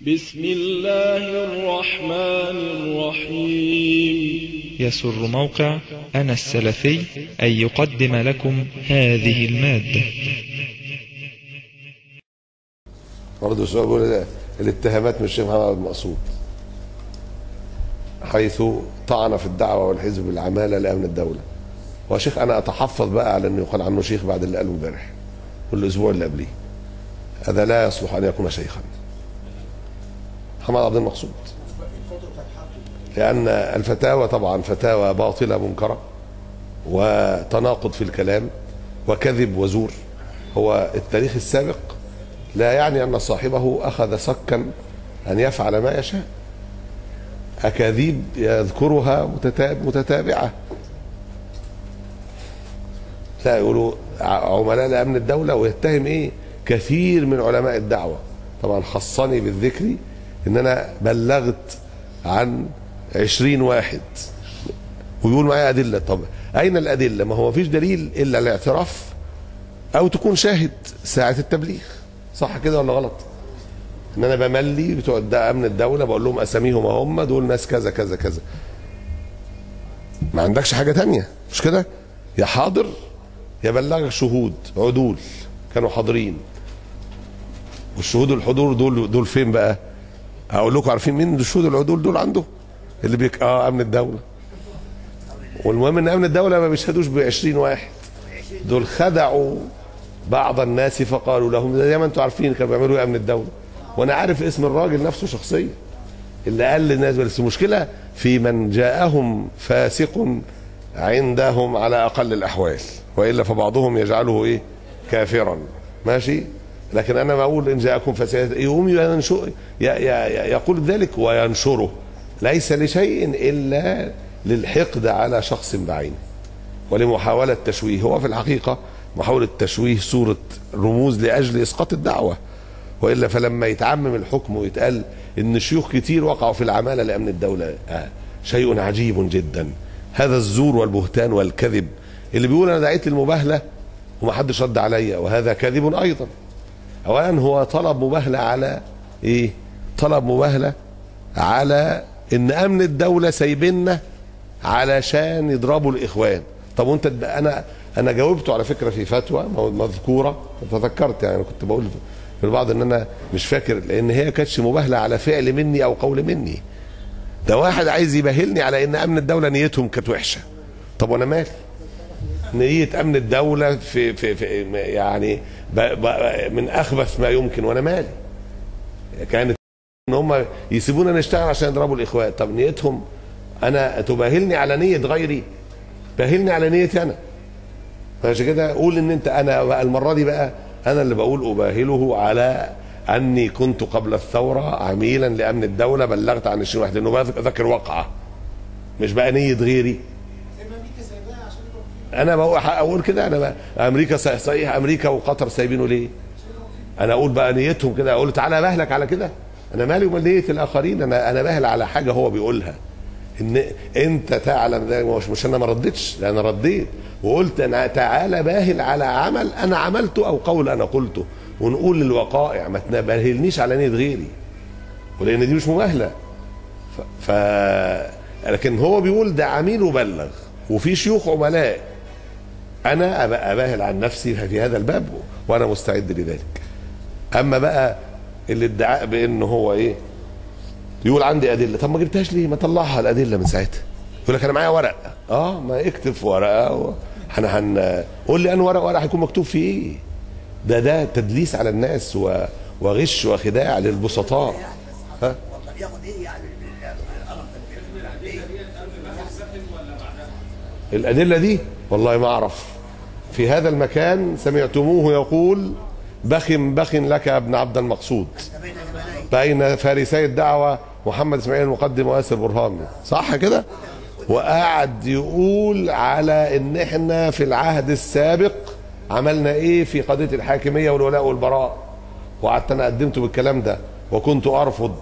بسم الله الرحمن الرحيم. يسر موقع أنا السلفي أن يقدم لكم هذه المادة. برضه السؤال بيقول الاتهامات من الشيخ محمد المقصود حيث طعن في الدعوة والحزب بالعمالة لأمن الدولة. هو شيخ أنا أتحفظ بقى على أنه يقال عنه شيخ بعد اللي قاله امبارح والأسبوع اللي قبليه. هذا لا يصلح أن يكون شيخا محمد عبد المقصود، لأن الفتاوى طبعا فتاوى باطلة منكرة وتناقض في الكلام وكذب وزور. هو التاريخ السابق لا يعني أن صاحبه أخذ صكا أن يفعل ما يشاء. أكاذيب يذكرها متتابعة. لا يقولوا عملاء لأمن الدولة ويتهم إيه كثير من علماء الدعوة. طبعا خصني بالذكر إن أنا بلغت عن 20 واحد ويقول معايا أدلة. طب أين الأدلة؟ ما هو مفيش دليل إلا الاعتراف أو تكون شاهد ساعة التبليغ. صح كده ولا غلط؟ إن أنا بملي بتوع أمن الدولة بقول لهم أساميهم هم دول ناس كذا كذا كذا. ما عندكش حاجة تانية مش كده؟ يا حاضر يا بلغك شهود عدول كانوا حاضرين. والشهود الحضور دول فين بقى؟ اقول لكم عارفين مين الشهود العدول دول؟ عنده اللي امن الدوله. والمهم ان امن الدوله ما بيشهدوش ب20 واحد. دول خدعوا بعض الناس فقالوا لهم زي ما انتم عارفين كانوا بيعملوا امن الدوله. وانا عارف اسم الراجل نفسه شخصيا اللي قال للناس. بس المشكله في من جاءهم فاسق عندهم على اقل الاحوال، والا فبعضهم يجعله ايه كافرا. ماشي. لكن انا بقول ان جاءكم فاسق يقوم يقول ذلك وينشره ليس لشيء الا للحقد على شخص بعينه ولمحاوله تشويه. هو في الحقيقه محاوله تشويه صوره رموز لاجل اسقاط الدعوه. والا فلما يتعمم الحكم ويتقال ان شيوخ كتير وقعوا في العماله لامن الدوله شيء عجيب جدا. هذا الزور والبهتان والكذب اللي بيقول انا دعيت للمباهله ومحدش رد عليا، وهذا كذب ايضا. اولا هو طلب مباهله على ايه؟ طلب مباهله على ان امن الدوله سايبنا علشان يضربوا الاخوان. طب وانت انا جاوبته على فكره في فتوى مذكوره تذكرت، يعني كنت بقول في البعض ان انا مش فاكر لان هي كانتش مباهله على فعل مني او قول مني. ده واحد عايز يباهلني على ان امن الدوله نيتهم كانت وحشه. طب وانا مالي؟ نية امن الدولة في يعني من اخبث ما يمكن، وانا مالي؟ كانت ان هم يسيبونا نشتغل عشان يضربوا الاخوان. طب نيتهم انا تباهلني على نية غيري؟ باهلني على نيتي انا. فعشان كده قول ان انت انا بقى المرة دي بقى انا اللي بقول اباهله على اني كنت قبل الثورة عميلا لامن الدولة بلغت عن 20 واحد، لانه ذكر واقعة مش بقى نية غيري. انا اقول كده انا امريكا صحيح امريكا وقطر سايبينه ليه؟ انا اقول بقى نيتهم كده، اقول تعالى باهلك على كده. انا مالي ومال نيه الاخرين؟ انا باهل على حاجه هو بيقولها. ان انت تعلم ده مش انا ما ردتش، لا انا رديت وقلت انا تعالى باهل على عمل انا عملته او قول انا قلته، ونقول للوقائع ما تباهلنيش على نيه غيري، ولان دي مش مباهله. لكن هو بيقول ده عميل وبلغ وفي شيوخ عملاء. انا اباهل عن نفسي في هذا الباب وانا مستعد لذلك. اما بقى الادعاء بانه هو ايه يقول عندي ادله، طب ما جبتهاش ليه؟ ما طلعها الادله من ساعتها. يقول لك انا معايا ورق. ما اكتب في ورقه قول لي انا ورقه هيكون مكتوب فيه ايه؟ ده تدليس على الناس وغش وخداع للبسطاء. ها الادله دي والله ما اعرف. في هذا المكان سمعتموه يقول بخ لك يا ابن عبد المقصود بين فارسي الدعوه محمد اسماعيل المقدم وياسر برهان. صح كده؟ وقعد يقول على ان احنا في العهد السابق عملنا ايه في قضيه الحاكميه والولاء والبراء، وقعدت انا قدمته بالكلام ده وكنت ارفض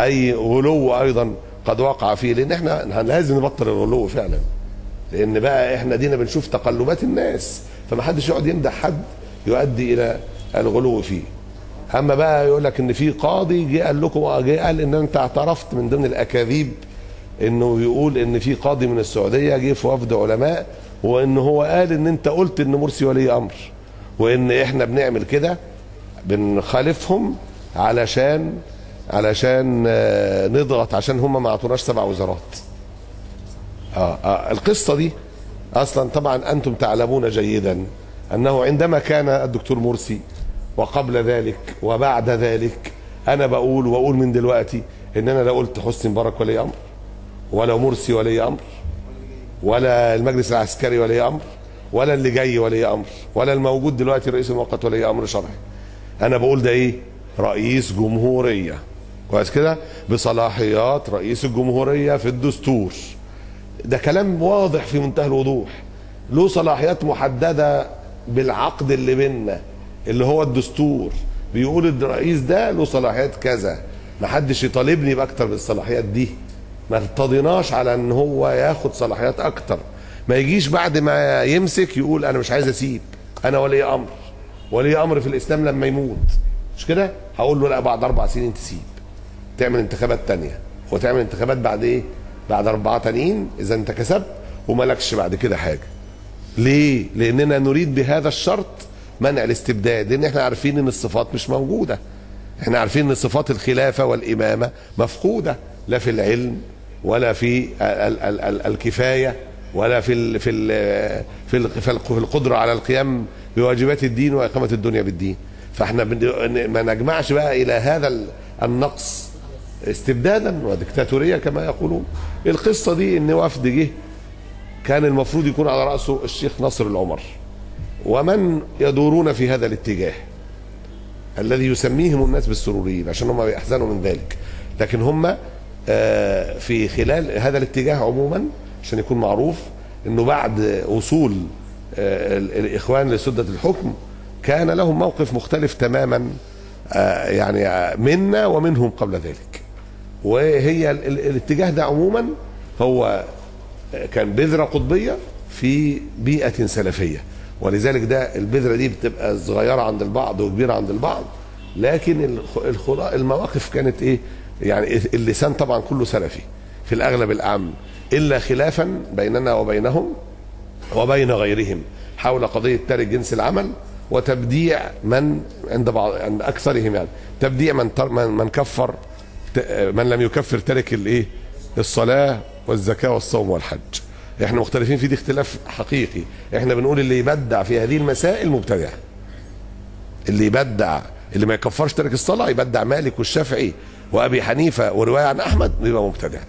اي غلو ايضا قد وقع فيه، لان احنا لازم نبطل الغلو فعلا، لان بقى احنا دينا بنشوف تقلبات الناس، فما حدش يقعد يمدح حد يؤدي الى الغلو فيه. اما بقى يقول لك ان في قاضي جه قال لكم، جه قال ان انت اعترفت من ضمن الاكاذيب انه يقول ان في قاضي من السعوديه جه في وفد علماء وان هو قال ان انت قلت ان مرسي ولي امر، وان احنا بنعمل كده بنخالفهم علشان نضغط عشان هم ما اعطوناش 7 وزارات. القصه دي اصلا طبعا انتم تعلمون جيدا انه عندما كان الدكتور مرسي وقبل ذلك وبعد ذلك، انا بقول من دلوقتي ان انا لا قلت حسني مبارك ولي امر، ولا مرسي ولي امر، ولا المجلس العسكري ولي امر، ولا اللي جاي ولي امر، ولا الموجود دلوقتي رئيس المؤقت ولي امر شرعي. انا بقول ده ايه؟ رئيس جمهوريه، كويس كده، بصلاحيات رئيس الجمهوريه في الدستور. ده كلام واضح في منتهى الوضوح، له صلاحيات محدده بالعقد اللي بيننا اللي هو الدستور، بيقول الرئيس ده له صلاحيات كذا، ما حدش يطالبني باكتر من الصلاحيات دي، ما ارتضيناش على ان هو ياخد صلاحيات اكتر. ما يجيش بعد ما يمسك يقول انا مش عايز اسيب، انا ولي امر. ولي امر في الاسلام لما يموت، مش كده؟ هقول له لا بعد 4 سنين تسيب، تعمل انتخابات تانية، وتعمل انتخابات بعد ايه؟ بعد 4 تانيين اذا انت كسبت، وملكش بعد كده حاجه. ليه؟ لاننا نريد بهذا الشرط منع الاستبداد، لان احنا عارفين ان الصفات مش موجوده. احنا عارفين ان صفات الخلافه والامامه مفقوده، لا في العلم ولا في الكفايه ولا في القدره على القيام بواجبات الدين واقامه الدنيا بالدين. فاحنا ما نجمعش بقى الى هذا النقص استبدادا وديكتاتوريه كما يقولون. القصه دي ان وفد جه كان المفروض يكون على راسه الشيخ ناصر العمر ومن يدورون في هذا الاتجاه الذي يسميهم الناس بالسروريين عشان هم بيحزنوا من ذلك، لكن هم في خلال هذا الاتجاه عموما عشان يكون معروف انه بعد وصول الاخوان لسدة الحكم كان لهم موقف مختلف تماما يعني منا ومنهم قبل ذلك. وهي الاتجاه ده عموما هو كان بذرة قطبية في بيئة سلفية، ولذلك ده البذرة دي بتبقى صغيرة عند البعض وكبيرة عند البعض، لكن المواقف كانت ايه؟ يعني اللسان طبعا كله سلفي في الاغلب الاعم، الا خلافا بيننا وبينهم وبين غيرهم حول قضية تارك جنس العمل، وتبديع من عند اكثرهم يعني تبديع من كفر من لم يكفر تارك الايه؟ الصلاة والزكاة والصوم والحج. احنا مختلفين في دي اختلاف حقيقي. احنا بنقول اللي يبدع في هذه المسائل مبتدع، اللي يبدع اللي ما يكفرش تارك الصلاة يبدع مالك والشافعي وابي حنيفة ورواية عن احمد يبقى مبتدع.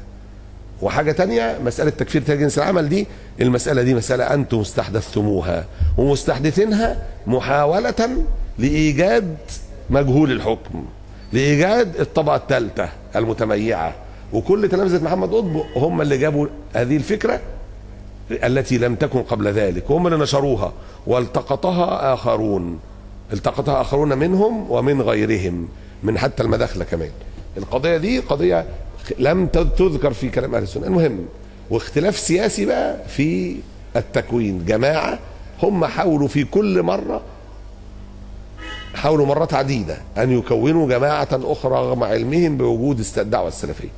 وحاجة تانية مسألة تكفير تارك جنس العمل دي، المسألة دي مسألة انتم استحدثتموها ومستحدثينها محاولة لإيجاد مجهول الحكم، لإيجاد الطبقة الثالثة المتميعة، وكل تلامذة محمد قطب هم اللي جابوا هذه الفكرة التي لم تكن قبل ذلك، هم اللي نشروها والتقطها آخرون منهم ومن غيرهم من حتى المداخلة كمان. القضية دي قضية لم تذكر في كلام أهل السنة. المهم واختلاف سياسي بقى في التكوين. جماعة هم حاولوا في كل مرة، حاولوا مرات عديدة أن يكونوا جماعة أخرى رغم علمهم بوجود الدعوة السلفية.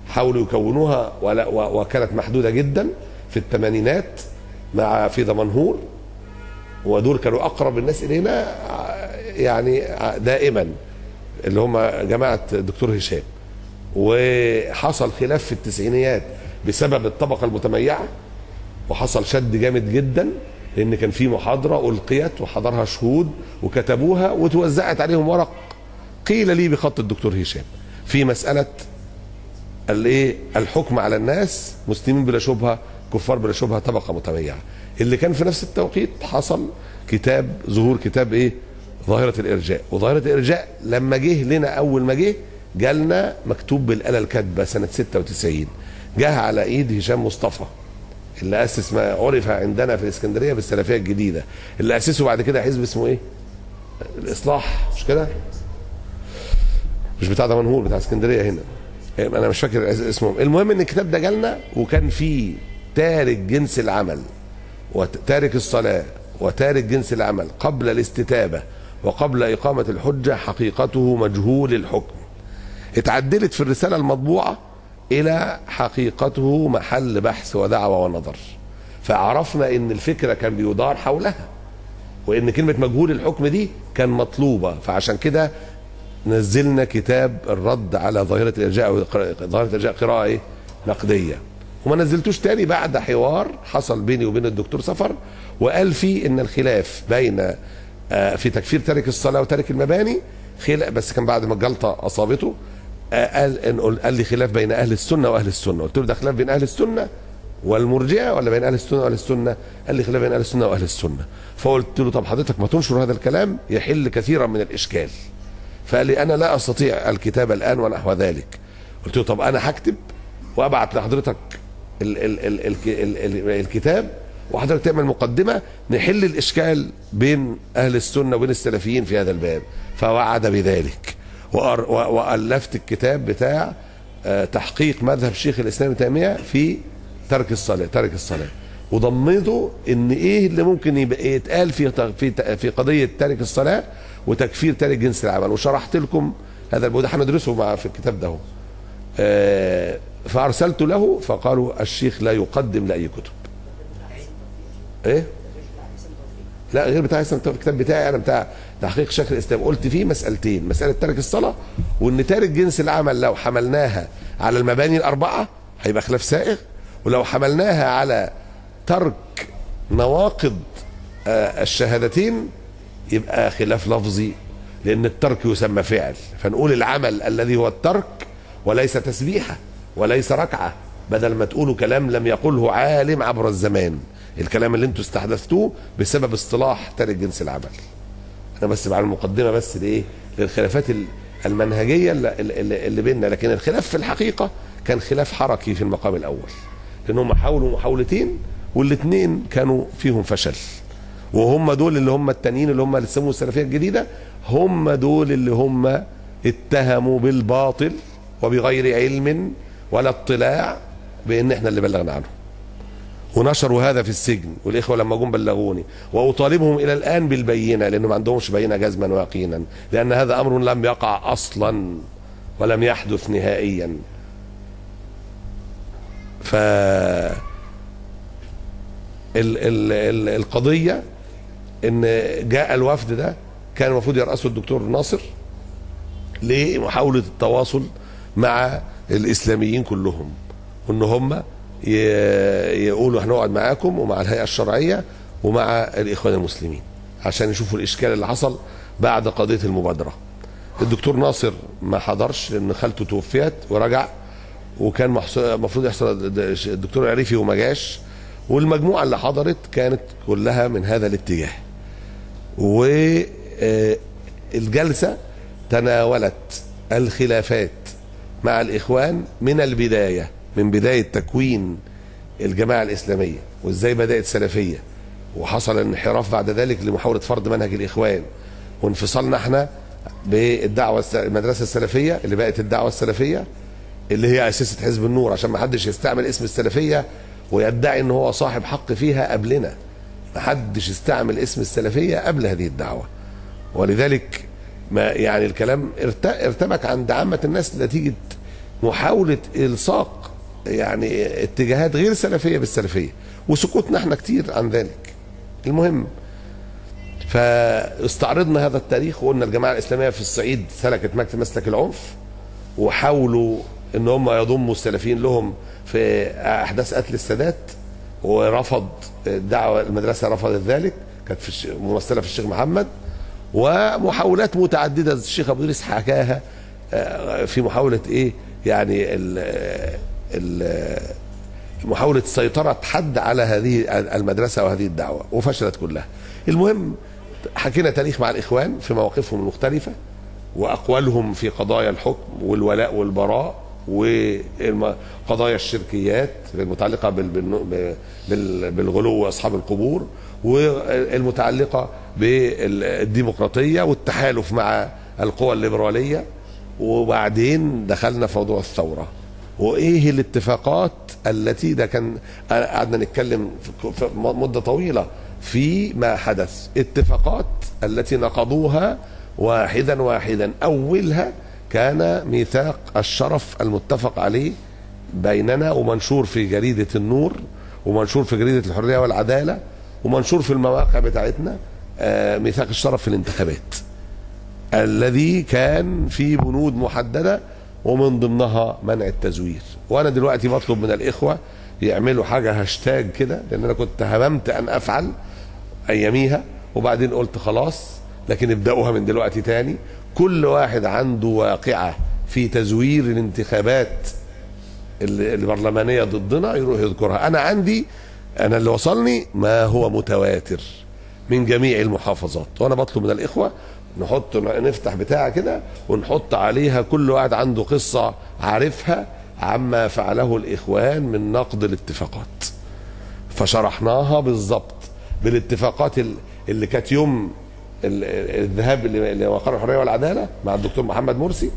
حاولوا يكونوها وكانت محدودة جدا في الثمانينات مع في دمنهور، ودول كانوا أقرب الناس إلينا يعني دائما اللي هم جماعة الدكتور هشام. وحصل خلاف في التسعينيات بسبب الطبقة المتميعة، وحصل شد جامد جدا لأن كان في محاضرة ألقيت وحضرها شهود وكتبوها وتوزعت عليهم ورق قيل لي بخط الدكتور هشام في مسألة الحكم على الناس مسلمين بلا شبهة كفار بلا شبهة طبقة متميعة. اللي كان في نفس التوقيت حصل ظهور كتاب ظاهرة الإرجاء. وظاهرة الإرجاء لما جه لنا أول ما جالنا مكتوب بالآلة الكاتبة سنة 96، جه على إيد هشام مصطفى اللي أسس ما عرف عندنا في الإسكندرية بالسلفية الجديدة، اللي أسسه بعد كده حزب اسمه الإصلاح، مش كده؟ مش بتاع دمنهور، بتاع اسكندرية هنا، أنا مش فاكر اسمهم. المهم إن الكتاب ده جالنا وكان فيه تارك جنس العمل وتارك الصلاة وتارك جنس العمل قبل الاستتابة وقبل إقامة الحجة حقيقته مجهول الحكم. اتعدلت في الرسالة المطبوعة إلى حقيقته محل بحث ودعوة ونظر، فعرفنا إن الفكرة كان بيدار حولها، وإن كلمة مجهول الحكم دي كان مطلوبة. فعشان كده نزلنا كتاب الرد على ظاهرة الإرجاء، ظاهرة الإرجاء قراءة إيه؟ نقدية. وما نزلتوش تاني بعد حوار حصل بيني وبين الدكتور سفر، وقال فيه إن الخلاف بين في تكفير تارك الصلاة وتارك المباني بس كان بعد ما الجلطة أصابته، قال لي خلاف بين أهل السنة وأهل السنة. قلت له ده خلاف بين أهل السنة والمرجئة ولا بين أهل السنة وأهل السنة؟ قال لي خلاف بين أهل السنة وأهل السنة. فقلت له طب حضرتك ما تنشر هذا الكلام يحل كثيرا من الإشكال. فقال لي أنا لا أستطيع الكتابة الآن ونحو ذلك. قلت له طب أنا هكتب وأبعت لحضرتك الكتاب، وحضرتك تعمل مقدمة نحل الإشكال بين أهل السنة وبين السلفيين في هذا الباب. فوعد بذلك، وألفت الكتاب بتاع تحقيق مذهب شيخ الإسلام ابن تيمية في ترك الصلاة، وضمنته ان ايه اللي ممكن يبقى يتقال في قضيه تارك الصلاه وتكفير تارك جنس العمل، وشرحت لكم هذا البعد هندرسه في الكتاب ده. فارسلت له فقالوا الشيخ لا يقدم لاي كتب. ايه؟ لا غير بتاع الكتاب بتاعي انا بتاع تحقيق شيخ الاسلام. قلت فيه مسالتين، مساله ترك الصلاه، وان تارك جنس العمل لو حملناها على المباني الاربعه هيبقى خلاف سائغ، ولو حملناها على ترك نواقض الشهادتين يبقى خلاف لفظي، لأن الترك يسمى فعل، فنقول العمل الذي هو الترك وليس تسبيحة وليس ركعة، بدل ما تقولوا كلام لم يقله عالم عبر الزمان، الكلام اللي انتوا استحدثتوه بسبب اصطلاح تارك جنس العمل. أنا بس بعد المقدمة بس لإيه؟ للخلافات المنهجية اللي بيننا، لكن الخلاف في الحقيقة كان خلاف حركي في المقام الأول، لأنهم حاولوا محاولتين والاثنين كانوا فيهم فشل، وهم دول اللي هم التانيين اللي هم اللي سموه السلفية الجديدة، هم دول اللي هم اتهموا بالباطل وبغير علم ولا اطلاع بأن احنا اللي بلغنا عنه، ونشروا هذا في السجن. والإخوة لما جم بلغوني وأطالبهم إلى الآن بالبينة، لأنه ما عندهمش بينة جزما ويقينا، لأن هذا أمر لم يقع أصلا ولم يحدث نهائيا. القضية ان جاء الوفد ده كان المفروض يرأسه الدكتور ناصر لمحاولة التواصل مع الإسلاميين كلهم، وان هم يقولوا هنقعد معاكم ومع الهيئة الشرعية ومع الإخوان المسلمين عشان يشوفوا الإشكال اللي حصل بعد قضية المبادرة. الدكتور ناصر ما حضرش لأن خالته توفيت ورجع، وكان المفروض يحصل الدكتور العريفي وما جاش، والمجموعة اللي حضرت كانت كلها من هذا الاتجاه. والجلسة تناولت الخلافات مع الإخوان من البداية، من بداية تكوين الجماعة الإسلامية وإزاي بدأت سلفية، وحصل انحراف بعد ذلك لمحاولة فرض منهج الإخوان، وانفصلنا احنا بالدعوة المدرسة السلفية اللي بقت الدعوة السلفية اللي هي أساسة حزب النور، عشان ما حدش يستعمل اسم السلفية ويدعي ان هو صاحب حق فيها قبلنا. ما حدش استعمل اسم السلفية قبل هذه الدعوة، ولذلك ما يعني الكلام ارتبك عند عامة الناس نتيجة محاولة إلصاق يعني اتجاهات غير سلفية بالسلفية، وسكوتنا احنا كتير عن ذلك. المهم فاستعرضنا هذا التاريخ وقلنا الجماعة الإسلامية في الصعيد سلكت مسلك العنف، وحاولوا ان هم يضموا السلفيين لهم في احداث قتل السادات، ورفض الدعوه المدرسه رفضت ذلك، كانت ممثله في الشيخ محمد، ومحاولات متعدده الشيخ ابو ادريس حكاها في محاوله ايه يعني محاوله سيطره حد على هذه المدرسه وهذه الدعوه، وفشلت كلها. المهم حكينا تاريخ مع الاخوان في مواقفهم المختلفه واقوالهم في قضايا الحكم والولاء والبراء وقضايا الشركيات المتعلقة بالغلو واصحاب القبور، والمتعلقة بالديمقراطية والتحالف مع القوى الليبرالية، وبعدين دخلنا في موضوع الثورة وايه الاتفاقات التي ده كان قعدنا نتكلم في مدة طويلة في ما حدث. اتفاقات التي نقضوها واحدا واحدا، أولها كان ميثاق الشرف المتفق عليه بيننا ومنشور في جريدة النور ومنشور في جريدة الحرية والعدالة ومنشور في المواقع بتاعتنا، ميثاق الشرف في الانتخابات الذي كان فيه بنود محددة ومن ضمنها منع التزوير. وأنا دلوقتي بطلب من الإخوة يعملوا حاجة هاشتاج كده، لأن أنا كنت هممت أن أفعل أياميها وبعدين قلت خلاص، لكن ابدأوها من دلوقتي تاني. كل واحد عنده واقعة في تزوير الانتخابات البرلمانية ضدنا يروح يذكرها. أنا اللي وصلني ما هو متواتر من جميع المحافظات، وأنا بطلب من الإخوة نفتح بتاعة كده ونحط عليها كل واحد عنده قصة عارفها عما فعله الإخوان من نقض الاتفاقات، فشرحناها بالضبط بالاتفاقات اللي كانت يوم الذهاب لمقر الحرية والعدالة مع الدكتور محمد مرسي،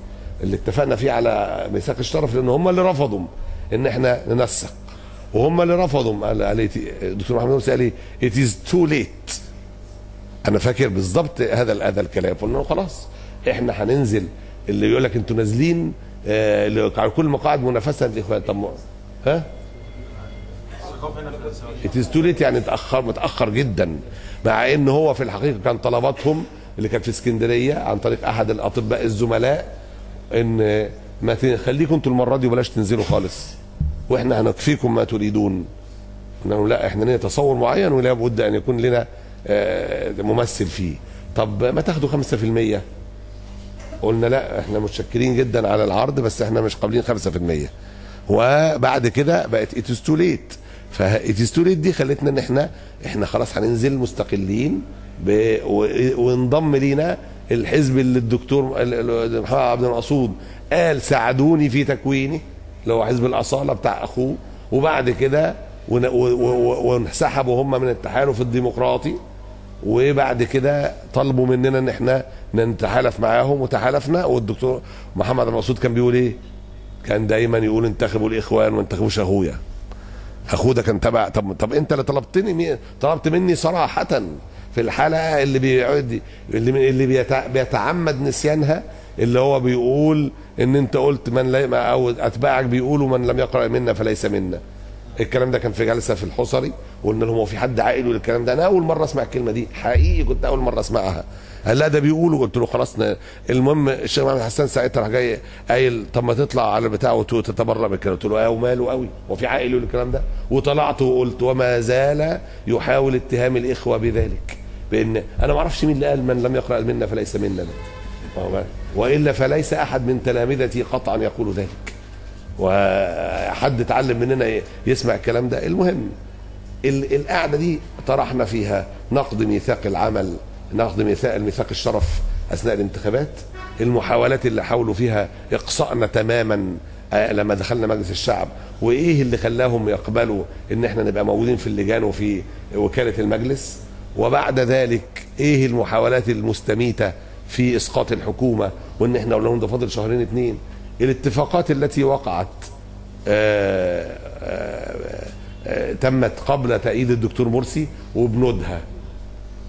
اللي اتفقنا فيه على ميثاق الشرف، لأن هم اللي رفضوا إن احنا ننسق، وهم اللي رفضوا. قال الدكتور محمد مرسي قال لي it is too late. أنا فاكر بالضبط هذا الكلام. قلنا له خلاص احنا هننزل، اللي يقول لك انتوا نازلين على كل مقاعد منافسة للإخوان. طب ها it is too late يعني متأخر جدا، مع ان هو في الحقيقة كان طلباتهم اللي كانت في اسكندرية عن طريق احد الاطباء الزملاء ان ما تخليكم انتوا المرة دي وبلاش تنزلوا خالص واحنا هنكفيكم ما تريدون. قلنا لا، احنا لنا تصور معين ولا بد ان يكون لنا ممثل فيه. طب ما تاخدوا 5%؟ قلنا لا، احنا متشكرين جدا على العرض بس احنا مش قابلين 5%. وبعد كده بقت it is too late. it is too late دي خلتنا ان احنا خلاص هننزل مستقلين وانضم لينا الحزب اللي الدكتور محمد عبد المقصود قال ساعدوني في تكوينه، اللي هو حزب الأصالة بتاع اخوه. وبعد كده وانسحبوا هم من التحالف الديمقراطي، وبعد كده طلبوا مننا ان احنا نتحالف معاهم وتحالفنا. والدكتور محمد المقصود كان بيقول ايه؟ كان دايما يقول انتخبوا الاخوان ما انتخبوش اخويا. اخوه ده كان تبع. طب انت اللي طلبت مني صراحه في الحلقه اللي بيتعمد نسيانها، اللي هو بيقول ان انت قلت او اتباعك بيقولوا من لم يقرأ منا فليس منا. الكلام ده كان في جلسه في الحصري، وقلنا لهم هو في حد عاقل يقول الكلام ده؟ انا اول مره اسمع الكلمه دي حقيقي، كنت اول مره اسمعها. قال لا ده بيقولوا. قلت له خلاص. المهم الشيخ محمد حسان ساعتها راح جاي قايل طب ما تطلع على البتاع وتتبرأ بالكلام. قلت له وماله قوي، هو في عاقل يقول الكلام ده؟ وطلعت وقلت وما زال يحاول اتهام الاخوه بذلك، بان انا ما اعرفش مين اللي قال من لم يقرأ منا فليس منا ده، والا فليس احد من تلامذتي قطعا يقول ذلك، وحد اتعلم مننا يسمع الكلام ده. المهم القعده دي طرحنا فيها نقض ميثاق العمل، نقض الميثاق الشرف اثناء الانتخابات، المحاولات اللي حاولوا فيها اقصائنا تماما لما دخلنا مجلس الشعب، وايه اللي خلاهم يقبلوا ان احنا نبقى موجودين في اللجان وفي وكاله المجلس، وبعد ذلك ايه المحاولات المستميته في اسقاط الحكومه، وان احنا قلنا لهم ده فاضل شهرين 2. الاتفاقات التي وقعت تمت قبل تأييد الدكتور مرسي وبنودها،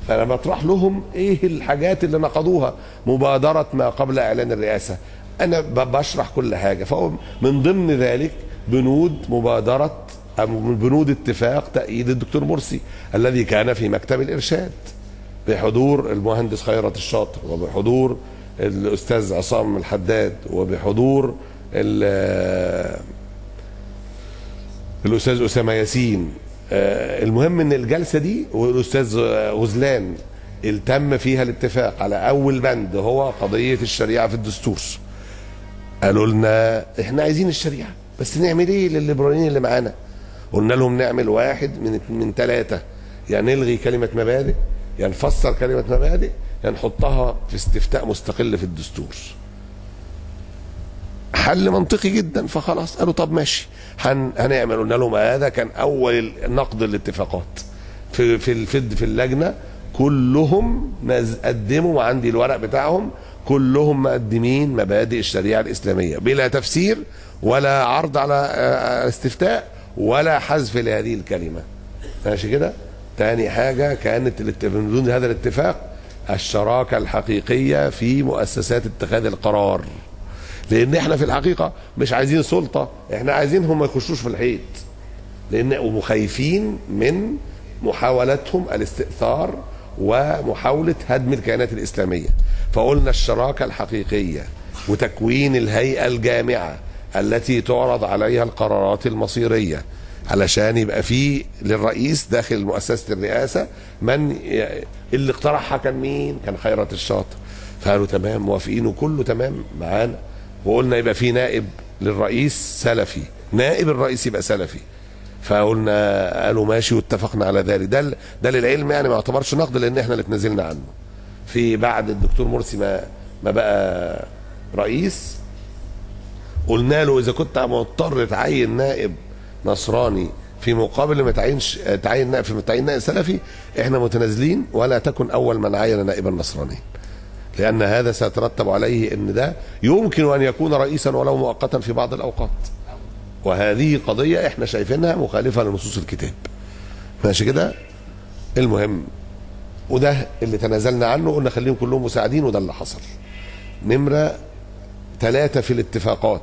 فانا بطرح لهم ايه الحاجات اللي نقضوها مبادره ما قبل اعلان الرئاسه. انا بشرح كل حاجه، فهو من ضمن ذلك بنود مبادره او من بنود اتفاق تأييد الدكتور مرسي الذي كان في مكتب الارشاد بحضور المهندس خيرت الشاطر وبحضور الاستاذ عصام الحداد وبحضور الاستاذ اسامه ياسين. المهم ان الجلسه دي والاستاذ غزلان تم فيها الاتفاق على اول بند هو قضيه الشريعه في الدستور. قالوا لنا احنا عايزين الشريعه بس نعمل ايه للليبراليين اللي معانا؟ قلنا لهم نعمل واحد من 3، يعني نلغي كلمه مبادئ، يعني نفسر كلمه مبادئ، يعني نحطها في استفتاء مستقل في الدستور. حل منطقي جدا. فخلاص قالوا طب ماشي هنعمل. قلنا لهم هذا كان اول نقد الاتفاقات في اللجنه، كلهم قدموا، وعندي الورق بتاعهم، كلهم مقدمين مبادئ الشريعه الاسلاميه بلا تفسير ولا عرض على استفتاء ولا حذف لهذه الكلمه. ماشي كده؟ تاني حاجة كانت من دون هذا الاتفاق الشراكة الحقيقية في مؤسسات اتخاذ القرار، لان احنا في الحقيقة مش عايزين سلطة، احنا عايزينهم ما يخشوش في الحيط، لان ومخايفين من محاولتهم الاستئثار ومحاولة هدم الكيانات الإسلامية. فقلنا الشراكة الحقيقية وتكوين الهيئة الجامعة التي تعرض عليها القرارات المصيرية، علشان يبقى فيه للرئيس داخل مؤسسة الرئاسة من اللي اقترحها كان مين؟ كان خيرت الشاطر. فقالوا تمام موافقين وكله تمام معانا. وقلنا يبقى فيه نائب للرئيس سلفي، نائب الرئيس يبقى سلفي. فقلنا قالوا ماشي واتفقنا على ذلك. ده للعلم يعني ما يعتبرش نقد، لان احنا اللي اتنازلنا عنه في بعد الدكتور مرسي ما بقى رئيس. قلنا له اذا كنت مضطر تعين نائب نصراني في مقابل ما تعين نائب سلفي، احنا متنازلين، ولا تكن اول من عين نائبا نصرانيا، لان هذا سيترتب عليه ان ده يمكن ان يكون رئيسا ولو مؤقتا في بعض الاوقات، وهذه قضية احنا شايفينها مخالفة لنصوص الكتاب. ماشي كده؟ المهم وده اللي تنازلنا عنه، قلنا خليهم كلهم مساعدين، وده اللي حصل. نمرة 3 في الاتفاقات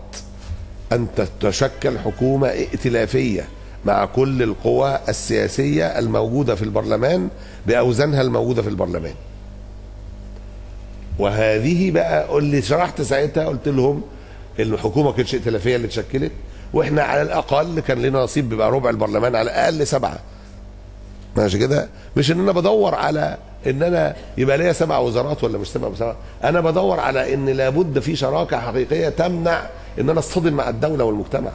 أن تشكل حكومة ائتلافية مع كل القوى السياسية الموجودة في البرلمان بأوزانها الموجودة في البرلمان. وهذه بقى اللي شرحت ساعتها، قلت لهم الحكومة كانتش ائتلافية اللي اتشكلت، واحنا على الاقل كان لنا نصيب بيبقى ربع البرلمان، على الاقل 7. ماشي كده؟ مش ان انا بدور على ان انا يبقى ليا 7 وزارات ولا مش 7، انا بدور على ان لابد في شراكه حقيقيه تمنع ان انا اصطدم مع الدوله والمجتمع،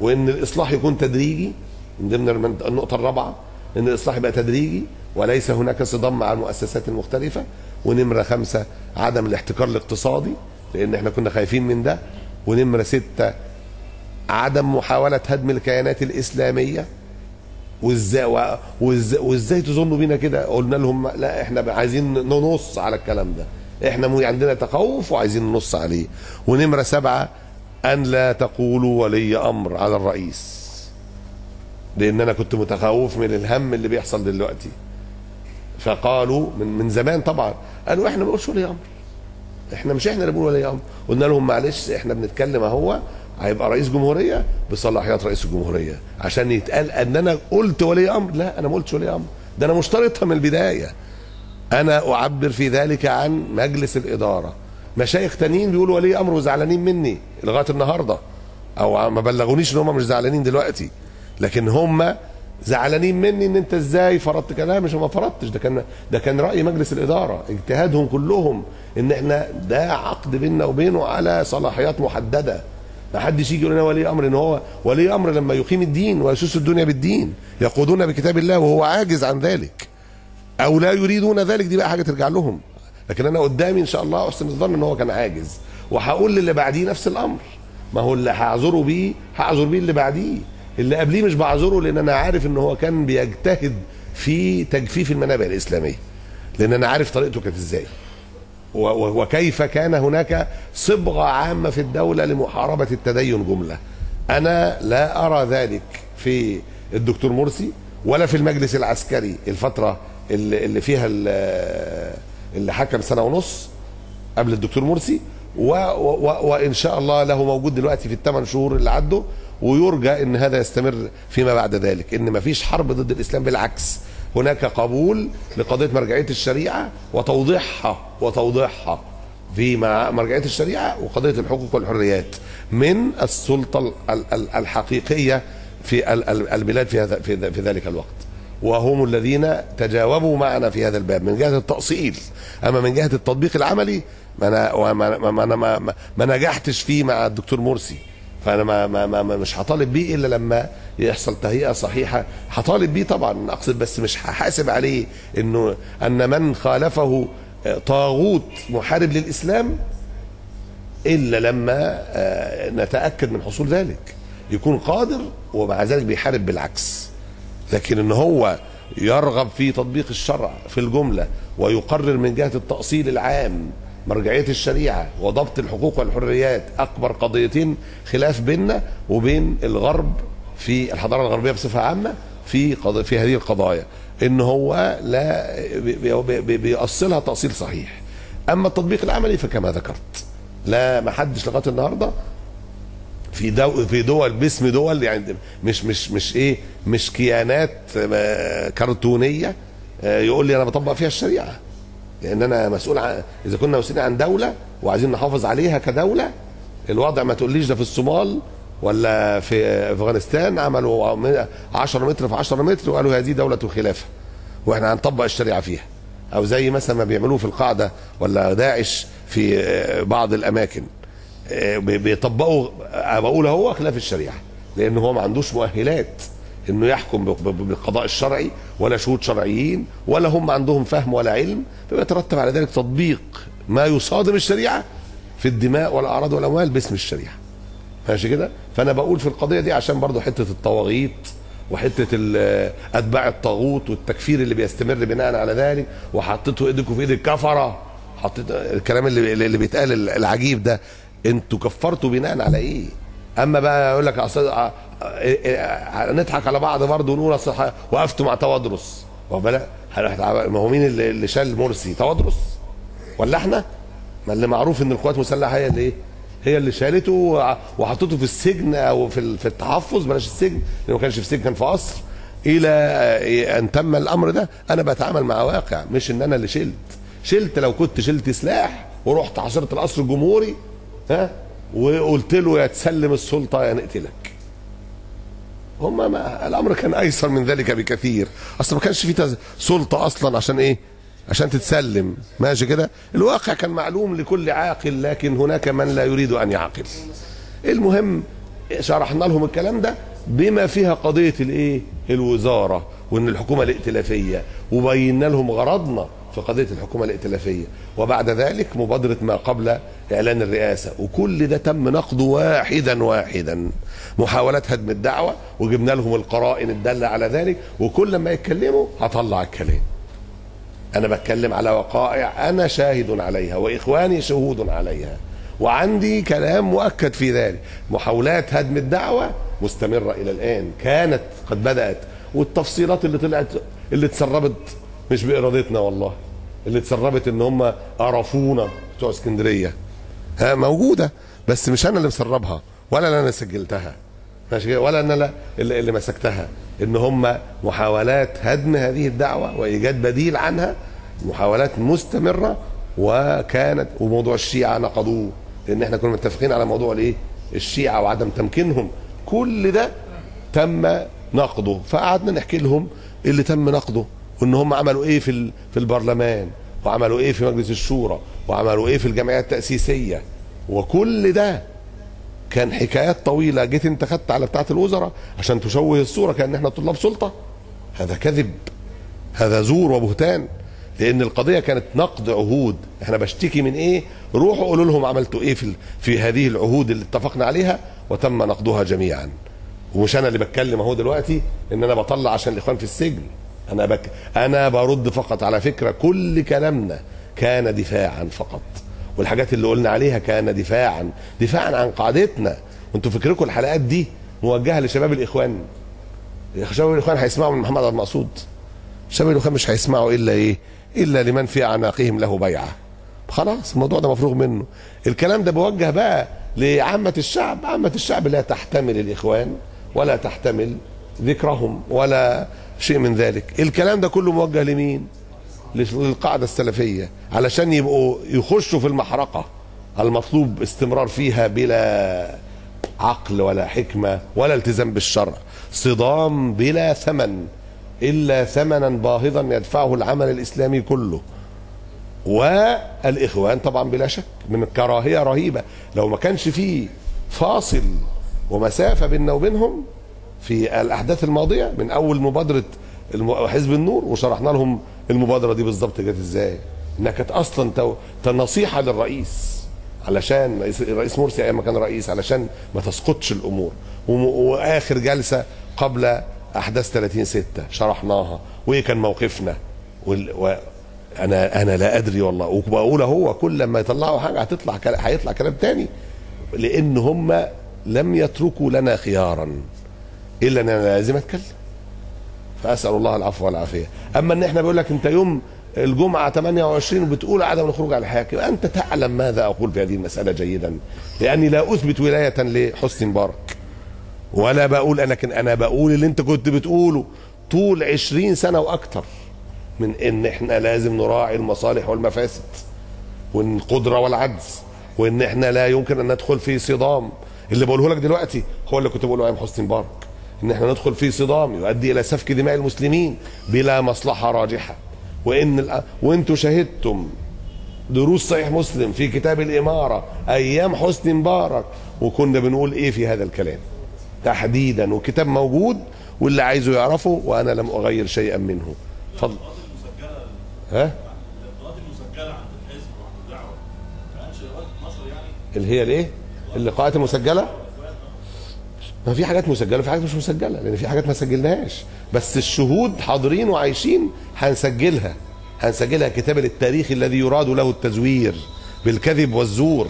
وان الاصلاح يكون تدريجي. من ضمن النقطه الرابعه ان الاصلاح يبقى تدريجي وليس هناك صدام مع المؤسسات المختلفه. ونمره 5 عدم الاحتكار الاقتصادي، لان احنا كنا خايفين من ده. ونمره 6 عدم محاولة هدم الكيانات الإسلامية. وازاي تظنوا بينا كده؟ قلنا لهم لا احنا عايزين ننص على الكلام ده، احنا عندنا تخوف وعايزين ننص عليه. ونمرة 7 أن لا تقولوا ولي أمر على الرئيس، لأن أنا كنت متخوف من الهم اللي بيحصل دلوقتي. فقالوا من زمان طبعا، قالوا احنا ما بنقولش ولي أمر، احنا مش احنا اللي بنقول ولي أمر. قلنا لهم معلش احنا بنتكلم اهو، هيبقى رئيس جمهوريه بصلاحيات رئيس الجمهوريه، عشان يتقال ان انا قلت ولي امر. لا انا ما قلتش ولي امر، ده انا مشترطها من البدايه. انا اعبر في ذلك عن مجلس الاداره. مشايخ تانيين بيقولوا ولي امر وزعلانين مني لغايه النهارده، او ما بلغونيش ان هم مش زعلانين دلوقتي، لكن هم زعلانين مني ان انت ازاي فرضت كلام. مش ما فرضتش، ده كان راي مجلس الاداره، اجتهادهم كلهم ان احنا ده عقد بيننا وبينه على صلاحيات محدده. ما حدش يجي يقول لنا ولي امر ان هو ولي امر لما يقيم الدين ويسوس الدنيا بالدين، يقودون بكتاب الله وهو عاجز عن ذلك او لا يريدون ذلك، دي بقى حاجه ترجع لهم. لكن انا قدامي ان شاء الله احسن الظن ان هو كان عاجز، وهقول للي بعديه نفس الامر. ما هو اللي هعذره بيه هعذر بيه اللي بعديه، اللي قبليه مش بعذره، لان انا عارف ان هو كان بيجتهد في تجفيف المنابع الاسلاميه، لان انا عارف طريقته كانت ازاي وكيف كان هناك صبغة عامة في الدولة لمحاربة التدين جملة. أنا لا أرى ذلك في الدكتور مرسي ولا في المجلس العسكري الفترة اللي فيها اللي حكم 1.5 سنة قبل الدكتور مرسي، وإن شاء الله له موجود دلوقتي في ال8 شهور اللي عدوا، ويرجى ان هذا يستمر فيما بعد ذلك، ان مفيش حرب ضد الاسلام، بالعكس هناك قبول لقضيه مرجعيه الشريعه وتوضيحها في مرجعيه الشريعه وقضيه الحقوق والحريات من السلطه الحقيقيه في البلاد في ذلك الوقت، وهم الذين تجاوبوا معنا في هذا الباب من جهه التأصيل. اما من جهه التطبيق العملي ما نجحتش فيه مع الدكتور مرسي، فانا مش هطالب بيه الا لما يحصل تهيئه صحيحه. هطالب بيه طبعا، اقصد بس مش هحاسب عليه ان من خالفه طاغوت محارب للاسلام الا لما نتاكد من حصول ذلك، يكون قادر ومع ذلك بيحارب بالعكس. لكن ان هو يرغب في تطبيق الشرع في الجمله ويقرر من جهه التأصيل العام مرجعية الشريعة وضبط الحقوق والحريات، أكبر قضيتين خلاف بيننا وبين الغرب في الحضارة الغربية بصفة عامة في هذه القضايا. ان هو لا بيأصلها تأصيل صحيح. اما التطبيق العملي فكما ذكرت، لا ما حدش لغايه النهارده في دول باسم دول، يعني مش كيانات كرتونيه يقول لي انا بطبق فيها الشريعه، لان انا مسؤول اذا كنا مسؤولين عن دوله وعايزين نحافظ عليها كدوله. الوضع ما تقوليش ده في الصومال ولا في افغانستان عملوا 10 متر في 10 متر وقالوا هذه دوله خلافه واحنا هنطبق الشريعه فيها، او زي مثلا ما بيعملوه في القاعده ولا داعش في بعض الاماكن بيطبقوا، بقول هو خلاف الشريعه، لان هو ما عندوش مؤهلات انه يحكم بالقضاء الشرعي ولا شهود شرعيين ولا هم عندهم فهم ولا علم، فيترتب على ذلك تطبيق ما يصادم الشريعه في الدماء والاعراض والاموال باسم الشريعه. ماشي كده؟ فانا بقول في القضيه دي عشان برضو حته الطواغيت وحته اتباع الطاغوت والتكفير اللي بيستمر بناء على ذلك، وحطيتوا ايدكم في ايد الكفره، حطيت الكلام اللي بيتقال العجيب ده، انتوا كفرتوا بناء على ايه؟ اما بقى يقول لك نضحك على بعض برضه ونقول اصل وقفتوا مع توادرس، ما هو مين اللي شال مرسي؟ توادرس ولا احنا؟ ما اللي معروف ان القوات المسلحه هي اللي ايه؟ هي اللي شالته وحطته في السجن او في التحفظ، بلاش السجن لانه ما كانش في السجن، كان في قصر، الى ان تم الامر ده. انا بتعامل مع واقع، مش ان انا اللي شلت. لو كنت شلت سلاح ورحت حاصرت القصر الجمهوري وقلت له يا تسلم السلطه يا نقتلك، الامر كان ايسر من ذلك بكثير. اصلا ما كانش في سلطه اصلا عشان ايه؟ عشان تتسلم. ماشي كده؟ الواقع كان معلوم لكل عاقل، لكن هناك من لا يريد ان يعقل. المهم شرحنا لهم الكلام ده بما فيها قضيه الايه؟ الوزاره، وان الحكومه الائتلافيه، وبينا لهم غرضنا في قضيه الحكومه الائتلافيه، وبعد ذلك مبادره ما قبل اعلان الرئاسه، وكل ده تم نقده واحدا. محاولات هدم الدعوه، وجبنا لهم القرائن الداله على ذلك، وكل ما يتكلموا هطلع الكلام. انا بتكلم على وقائع انا شاهد عليها واخواني شهود عليها، وعندي كلام مؤكد في ذلك. محاولات هدم الدعوه مستمره الى الان، كانت قد بدات، والتفصيلات اللي طلعت اللي تسربت مش بارادتنا والله، اللي تسربت ان هم قرفونا بتوع اسكندريه موجوده، بس مش انا اللي مسربها ولا انا سجلتها، ماشي، ولا انا اللي مسكتها. ان هم محاولات هدم هذه الدعوه وايجاد بديل عنها، محاولات مستمره، وكانت وموضوع الشيعه نقضوه، لان احنا كنا متفقين على موضوع الايه؟ الشيعه وعدم تمكينهم، كل ده تم نقضه. فقعدنا نحكي لهم اللي تم نقضه، وان هم عملوا ايه في البرلمان، وعملوا ايه في مجلس الشورى، وعملوا ايه في الجمعيات التأسيسية، وكل ده كان حكايات طويلة. جيت انت خدت على بتاعة الوزراء عشان تشوه الصورة كأن احنا طلاب سلطة. هذا كذب، هذا زور وبهتان، لان القضية كانت نقض عهود. احنا بشتكي من ايه؟ روحوا قولوا لهم عملتوا ايه في هذه العهود اللي اتفقنا عليها وتم نقضها جميعا. ومش انا اللي بتكلم اهو دلوقتي ان انا بطلع عشان الاخوان في السجن، انا برد فقط. على فكرة كل كلامنا كان دفاعا فقط، والحاجات اللي قلنا عليها كان دفاعا عن قاعدتنا. وانتوا فكركم الحلقات دي موجهة لشباب الاخوان. شباب الاخوان هيسمعوا من محمد عبد المقصود؟ شباب الاخوان مش هيسمعوا الا ايه؟ الا لمن في اعناقهم له بيعة. خلاص الموضوع ده مفروغ منه. الكلام ده بوجه بقى لعامة الشعب. عامة الشعب لا تحتمل الاخوان ولا تحتمل ذكرهم ولا شيء من ذلك. الكلام ده كله موجه لمين؟ للقاعدة السلفية، علشان يبقوا يخشوا في المحرقة المطلوب استمرار فيها بلا عقل ولا حكمة ولا التزام بالشرع، صدام بلا ثمن إلا ثمنا باهظا يدفعه العمل الإسلامي كله. والإخوان طبعا بلا شك من الكراهية رهيبة. لو ما كانش فيه فاصل ومسافة بيننا وبينهم في الأحداث الماضية من أول مبادرة حزب النور، وشرحنا لهم المبادرة دي بالظبط جت ازاي، انها كانت اصلا نصيحة للرئيس، علشان الرئيس مرسي ايام ما كان رئيس، علشان ما تسقطش الامور. واخر جلسة قبل احداث 30/6 شرحناها وايه كان موقفنا. انا لا ادري والله، وبقول هو كل لما يطلعوا حاجة هيطلع كلام تاني، لان هم لم يتركوا لنا خيارا الا ان انا لازم اتكلم. فاسال الله العفو والعافيه. اما ان احنا بيقول لك انت يوم الجمعه 28 وبتقول عدم الخروج على الحاكم، انت تعلم ماذا اقول في هذه المساله جيدا، لاني لا اثبت ولايه لحسني مبارك ولا بقول انا بقول اللي انت كنت بتقوله طول 20 سنه واكثر، من ان احنا لازم نراعي المصالح والمفاسد والقدره والعجز، وان احنا لا يمكن ان ندخل في صدام. اللي بقوله لك دلوقتي هو اللي كنت بقوله ايام حسني مبارك، ان احنا ندخل في صدام يؤدي الى سفك دماء المسلمين بلا مصلحه راجحه. وانتم شهدتم دروس صحيح مسلم في كتاب الاماره ايام حسني مبارك، وكنا بنقول ايه في هذا الكلام تحديدا، والكتاب موجود واللي عايزه يعرفه، وانا لم اغير شيئا منه. اتفضل. ها؟ اللقاءات المسجله عند الحزب وعند الدعوه ما كانش مصر يعني اللي هي الايه؟ اللقاءات المسجله؟ ما في حاجات مسجله وفي حاجات مش مسجله، لان في حاجات ما سجلناهاش، بس الشهود حاضرين وعايشين هنسجلها كتاب التاريخ الذي يراد له التزوير بالكذب والزور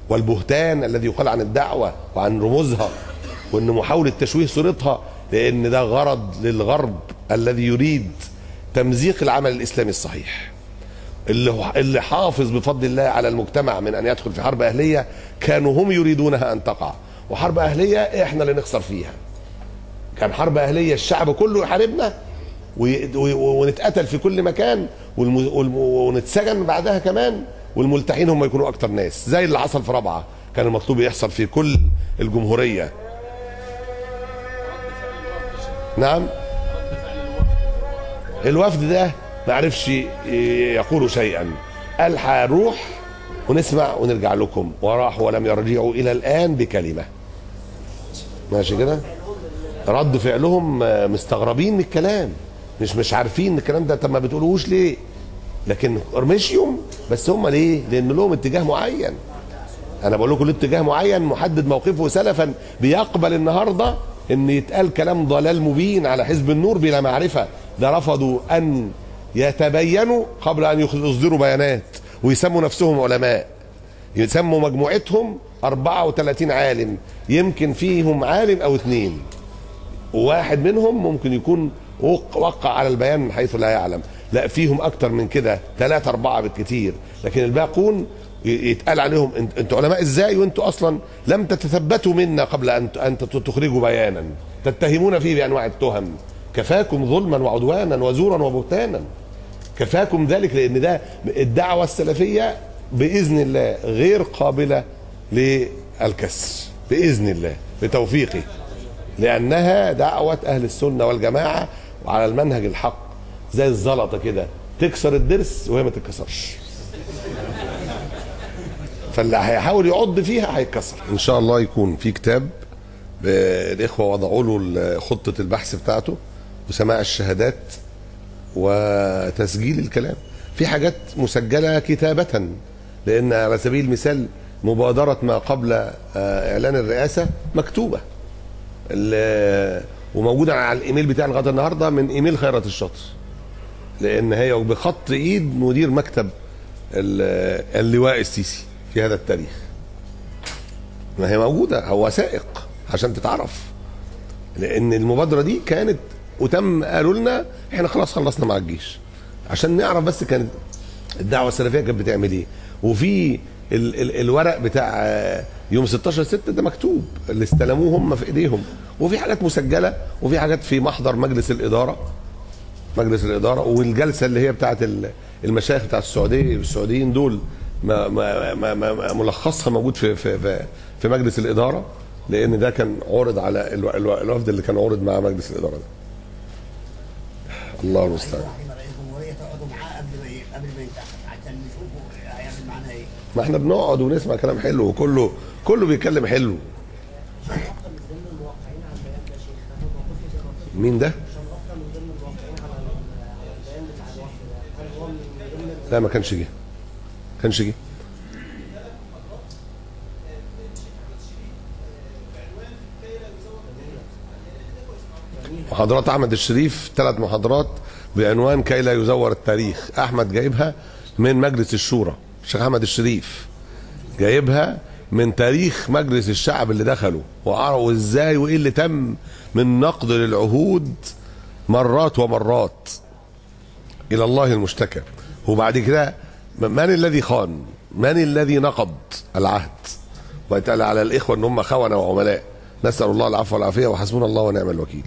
والبهتان الذي يقال عن الدعوه وعن رموزها، وان محاوله تشويه صورتها، لان ده غرض للغرب الذي يريد تمزيق العمل الاسلامي الصحيح اللي حافظ بفضل الله على المجتمع من ان يدخل في حرب اهليه. كانوا هم يريدونها ان تقع، وحرب اهليه احنا اللي نخسر فيها. كان حرب اهليه الشعب كله يحاربنا ونتقتل في كل مكان ونتسجن بعدها كمان، والملتحين هم يكونوا اكتر ناس، زي اللي حصل في رابعه كان المطلوب يحصل في كل الجمهوريه. نعم. الوفد ده ما عرفش يقولوا شيئا، قال هنروح ونسمع ونرجع لكم، وراحوا ولم يرجعوا الى الان بكلمه. ماشي كده؟ رد فعلهم مستغربين من الكلام، مش عارفين الكلام ده، طب ما بتقولوش ليه؟ لكن مشيهم، بس هم ليه؟ لان لهم اتجاه معين. انا بقول لكم له اتجاه معين محدد موقفه سلفا، بيقبل النهارده ان يتقال كلام ضلال مبين على حزب النور بلا معرفه. ده رفضوا ان يتبينوا قبل ان يصدروا بيانات، ويسموا نفسهم علماء، يسموا مجموعتهم 34 عالم، يمكن فيهم عالم او 2، وواحد منهم ممكن يكون وقع على البيان من حيث لا يعلم، لا فيهم اكتر من كده 3 4 بالكثير، لكن الباقون يتقال عليهم انتوا علماء ازاي وانتوا اصلا لم تتثبتوا منا قبل ان تخرجوا بيانا تتهمون فيه بانواع التهم. كفاكم ظلما وعدوانا وزورا وبهتانا، كفاكم ذلك، لان ده الدعوه السلفيه باذن الله غير قابله للكسر باذن الله بتوفيقه، لانها دعوه اهل السنه والجماعه وعلى المنهج الحق، زي الزلطه كده تكسر الضرس وهي ما تتكسرش، فاللي هيحاول يعض فيها هيتكسر. ان شاء الله يكون في كتاب الاخوه وضعوا له خطه البحث بتاعته وسماع الشهادات وتسجيل الكلام. في حاجات مسجله كتابه، لان على سبيل المثال مبادره ما قبل اعلان الرئاسه مكتوبه وموجوده على الايميل بتاعي لغايه النهارده من ايميل خيرت الشاطر، لان هي بخط ايد مدير مكتب اللواء السيسي في هذا التاريخ. ما هي موجوده، هو وثائق عشان تتعرف، لان المبادره دي كانت وتم قالوا لنا احنا خلاص خلصنا مع الجيش، عشان نعرف بس كانت الدعوه السلفيه كانت بتعمل ايه. وفي الورق بتاع يوم 16/6 ده مكتوب اللي استلموه هم في ايديهم، وفي حاجات مسجله وفي حاجات في محضر مجلس الاداره والجلسه اللي هي بتاعه المشايخ بتاع السعوديين دول ما ملخصها موجود في مجلس الاداره، لان ده كان عرض على الوفد اللي كان عرض مع مجلس الاداره ده. الله المستعان. تقعدوا معاه قبل ما ينتخب عشان نشوفوا هيعمل معانا ايه. ما احنا بنقعد ونسمع كلام حلو، وكله بيتكلم حلو. مين ده؟ لا ما كانش جه. محاضرات احمد الشريف 3 محاضرات بعنوان كي لا يزور التاريخ. احمد جايبها من مجلس الشورى، الشيخ احمد الشريف جايبها من تاريخ مجلس الشعب اللي دخلوا وقرأوا ازاي وايه اللي تم من نقد للعهود مرات ومرات إلى الله المشتكى. وبعد كده من الذي خان؟ من الذي نقض العهد؟ ويتقال على الإخوة أن هم خونة وعملاء. نسأل الله العفو والعافية وحسبنا الله ونعم الوكيل.